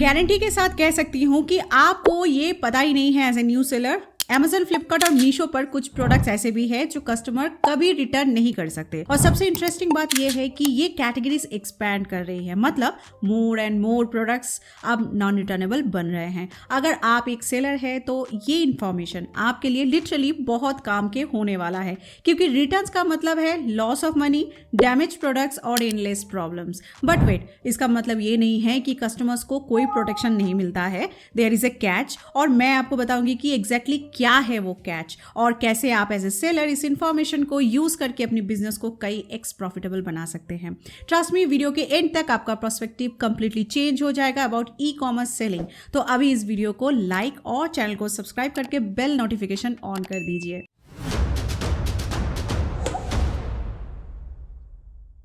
Guarantee के साथ कह सकती हूँ कि आपको ये पता ही नहीं है as a new seller, Amazon, Flipkart और मीशो पर कुछ प्रोडक्ट्स ऐसे भी हैं जो कस्टमर कभी रिटर्न नहीं कर सकते। और सबसे इंटरेस्टिंग बात यह है कि ये कैटेगरीज एक्सपैंड कर रही है, मतलब मोर एंड मोर प्रोडक्ट्स अब नॉन रिटर्नेबल बन रहे हैं। अगर आप एक सेलर है तो ये इन्फॉर्मेशन आपके लिए लिटरली बहुत काम के होने वाला है, क्योंकि रिटर्न्स का मतलब है loss of money, damage products और एंडलेस प्रॉब्लम्स। बट वेट, इसका मतलब ये नहीं है कि कस्टमर्स को कोई प्रोटेक्शन नहीं मिलता है। देयर इज ए कैच, और मैं आपको बताऊंगी कि एग्जैक्टली क्या है वो कैच और कैसे आप एज ए सेलर इस इंफॉर्मेशन को यूज करके अपनी बिजनेस को कई एक्स प्रॉफिटेबल बना सकते हैं। ट्रस्ट मी, वीडियो के एंड तक आपका पर्सपेक्टिव कंप्लीटली चेंज हो जाएगा अबाउट ई कॉमर्स सेलिंग। तो अभी इस वीडियो को लाइक और चैनल को सब्सक्राइब करके बेल नोटिफिकेशन ऑन कर दीजिए।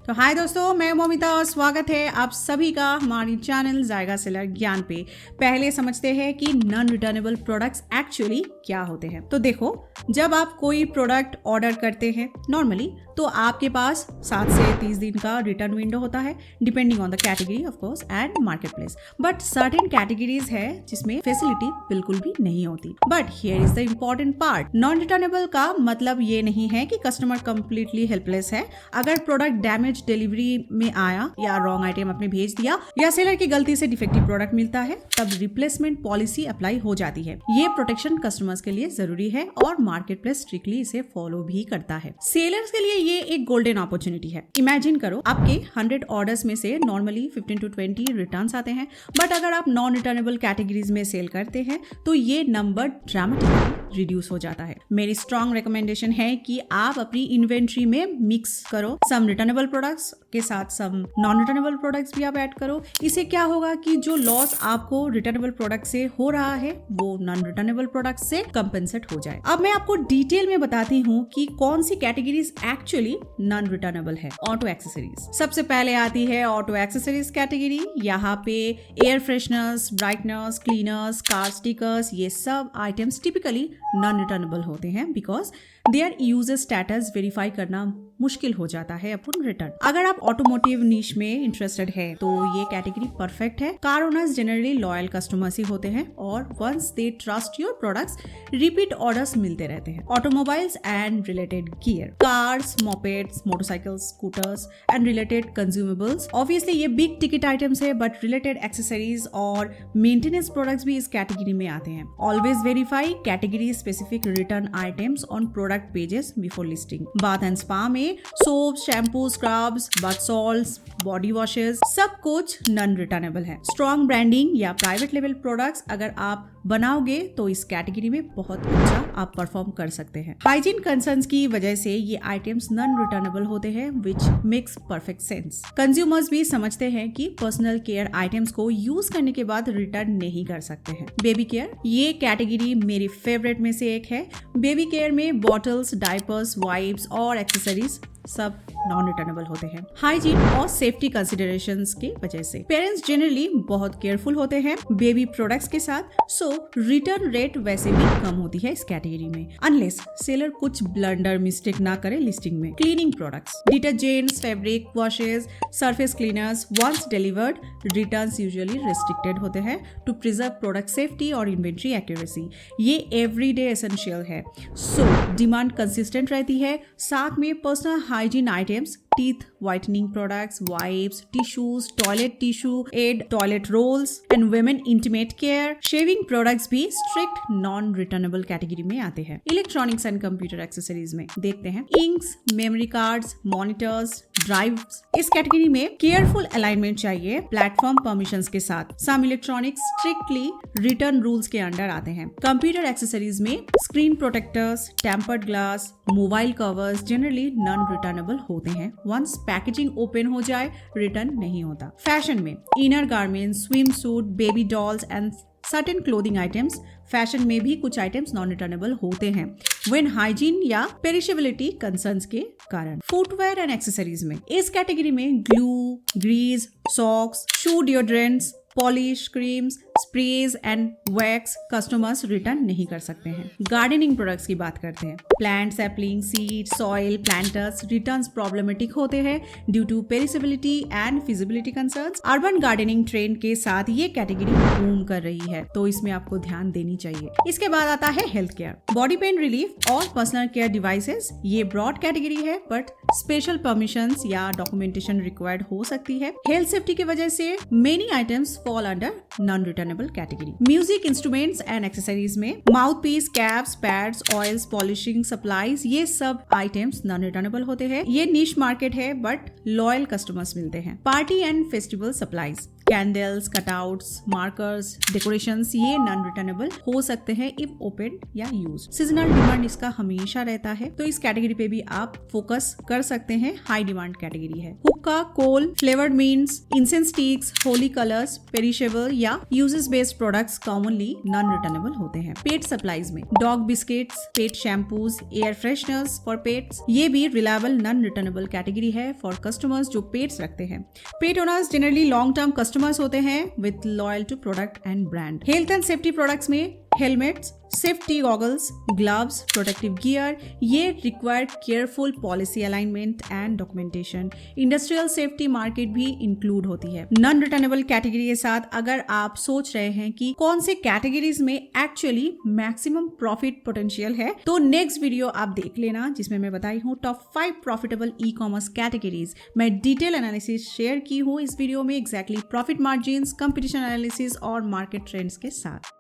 तो हाय दोस्तों, मैं मोमिता और स्वागत है आप सभी का हमारी चैनल जायगा सेलर ज्ञान पे। पहले समझते हैं कि नॉन रिटर्नेबल प्रोडक्ट्स एक्चुअली क्या होते हैं। तो देखो, जब आप कोई प्रोडक्ट ऑर्डर करते हैं नॉर्मली, तो आपके पास 7 से 30 दिन का रिटर्न विंडो होता है, depending on the category of course and market place. But certain categories है जिसमें फैसिलिटी बिल्कुल भी नहीं होती। But here is the important part, non returnable का मतलब ये नहीं है कि कस्टमर कंप्लीटली हेल्पलेस है। अगर प्रोडक्ट डैमेज डिलीवरी में आया या रॉन्ग आइटम आपने भेज दिया या सेलर की गलती से डिफेक्टिव प्रोडक्ट मिलता है, तब रिप्लेसमेंट पॉलिसी अप्लाई हो जाती है। ये प्रोटेक्शन कस्टमर्स के लिए जरूरी है और मार्केट प्लेस स्ट्रिक्टली इसे फॉलो भी करता है। सेलर्स के लिए ये एक गोल्डन अपॉर्चुनिटी है। इमेजिन करो, आपके 100 ऑर्डर्स में से नॉर्मली 15 to 20 रिटर्न्स आते हैं, बट अगर आप नॉन रिटर्नेबल कैटेगरीज में सेल करते हैं तो ये नंबर ड्रामेटिकली रिड्यूस हो जाता है। मेरी स्ट्रॉन्ग रिकमेंडेशन है कि आप अपनी इन्वेंट्री में मिक्स करो, सम रिटर्नेबल प्रोडक्ट्स के साथ सम नॉन रिटर्नेबल प्रोडक्ट्स भी आप ऐड करो। इससे क्या होगा कि जो लॉस आपको रिटर्नेबल प्रोडक्ट से हो रहा है वो नॉन रिटर्नेबल प्रोडक्ट से कंपेंसेट हो जाए। अब मैं आपको डिटेल में बताती हूँ कि कौन सी कैटेगरीज एक्चुअली नॉन रिटर्नेबल है। ऑटो एक्सेसरीज सबसे पहले आती है। ऑटो एक्सेसरीज कैटेगरी, यहाँ पे air fresheners, brighteners, cleaners, car stickers, ये सब आइटम्स टिपिकली नॉन रिटर्नेबल होते हैं because their user status verify करना मुश्किल हो जाता है अपन रिटर्न। अगर आप ऑटोमोटिव नीश में इंटरेस्टेड है तो ये कैटेगरी परफेक्ट है। Car owners generally loyal customers ही होते हैं और once they trust your products, repeat orders मिलते रहते हैं। Automobiles and related gear, cars, mopeds, motorcycles, scooters and related consumables. Obviously ये बिग टिकट आइटम्स है, बट रिलेटेड एक्सेसरीज और मेंटेनेंस प्रोडक्ट्स भी इस कैटेगरी में आते हैं। Always verify category specific return items on product pages before listing. Bath and spa में soap, shampoo, scrubs, bath salts, body washes, सब कुछ नॉन रिटर्नेबल है। स्ट्रॉन्ग ब्रांडिंग या प्राइवेट लेवल प्रोडक्ट्स अगर आप बनाओगे तो इस कैटेगरी में बहुत अच्छा आप परफॉर्म कर सकते हैं। हाइजीन कंसर्न्स की वजह से ये आइटम्स नॉन रिटर्नेबल होते हैं, which makes perfect sense. Consumers भी समझते हैं कि पर्सनल केयर आइटम्स को यूज करने के बाद रिटर्न नहीं कर सकते हैं। बेबी केयर, ये कैटेगरी मेरी फेवरेट में से एक है। बेबी केयर में बॉटल्स, डायपर्स, वाइप्स और एक्सेसरीज सब नॉन रिटर्नेबल होते हैं। हाइजीन और सेफ्टी कंसिडरेशंस की वजह से पेरेंट्स जनरली बहुत केयरफुल होते हैं बेबी प्रोडक्ट्स के साथ, सो रिटर्न रेट वैसे भी कम होती है इस कैटेगरी में, अनलेस सेलर कुछ ब्लंडर मिस्टेक ना करे लिस्टिंग में। Cleaning products, detergents, fabric washes, surface cleaners, once delivered returns usually restricted होते हैं टू प्रिजर्व प्रोडक्ट सेफ्टी और इन्वेंट्री एक्यूरेसी। ये एवरीडे एसेंशियल है, सो डिमांड कंसिस्टेंट रहती है। साथ में personal hygiene items, teeth whitening products, wipes, tissues, toilet tissue aid, toilet rolls and women intimate care, shaving products भी strict non returnable कैटेगरी में आते हैं। इलेक्ट्रॉनिक्स एंड कंप्यूटर एक्सेसरीज में देखते हैं inks, memory cards, monitors, drives. इस category में careful alignment चाहिए प्लेटफॉर्म परमिशंस के साथ। सम इलेक्ट्रॉनिक्स स्ट्रिक्टली रिटर्न रूल्स के अंडर आते हैं। कंप्यूटर एक्सेसरीज में screen protectors, tempered glass, mobile covers generally non returnable होते हैं। वंस पैकेजिंग ओपन हो जाए रिटर्न नहीं होता। फैशन में inner garments, swim suit, baby dolls and certain clothing items, fashion में भी कुछ आइटम्स नॉन रिटर्नेबल होते हैं व्हेन हाइजीन या पेरिशेबिलिटी कंसर्न्स के कारण। फुटवेयर एंड एक्सेसरीज में इस कैटेगरी में glue, grease, socks, shoe deodorants, polish, creams, sprays and wax customers return नहीं कर सकते हैं। गार्डनिंग प्रोडक्ट्स की बात करते हैं। Plant sapling, seed, soil, planters returns problematic होते हैं due to perishability and feasibility concerns. Urban gardening trend के साथ ये कैटेगरी बूम कर रही है, तो इसमें आपको ध्यान देनी चाहिए। इसके बाद आता है health care, body pain relief और पर्सनल केयर डिवाइसेस। ये ब्रॉड कैटेगरी है, बट स्पेशल परमिशंस या डॉक्यूमेंटेशन रिक्वायर्ड हो सकती है। हेल्थ सेफ्टी की वजह से many items fall under non returnable category. Music instruments and accessories में mouth piece, caps, pads, oils, polishing supplies, ये सब आइटम्स नॉन रिटर्नेबल होते हैं। ये निश मार्केट है, बट लॉयल कस्टमर्स मिलते हैं। Party and festival supplies, candles, cutouts, markers, decorations, ये नॉन रिटर्नेबल हो सकते हैं इफ ओपन या यूज। सीजनल डिमांड इसका हमेशा रहता है, तो इस कैटेगरी पे भी आप फोकस कर सकते हैं। हाई डिमांड कैटेगरी है। हुक्का, coal, flavoured means, incense sticks, Holi colours, perishable या uses based products commonly non returnable होते हैं। पेट सप्लाईज में dog biscuits, pet shampoos, air fresheners for pets, ये भी रिलायबल नॉन रिटर्नेबल कैटेगरी है फॉर कस्टमर्स जो पेट्स रखते हैं। Pet owners generally long term customers होते हैं with loyal to product and brand. Health and safety products में helmets, safety goggles, gloves, protective gear, ये require careful policy alignment and documentation. Industrial safety market भी include होती है। Non returnable category के साथ अगर आप सोच रहे हैं कि कौन से कैटेगरीज में एक्चुअली मैक्सिमम प्रॉफिट पोटेंशियल है, तो नेक्स्ट वीडियो आप देख लेना, जिसमें मैं बताई हूँ top 5 profitable e commerce categories. मैं डिटेल एनालिसिस शेयर की हूँ इस वीडियो में, exactly profit margin, competition analysis और मार्केट ट्रेंड्स के साथ।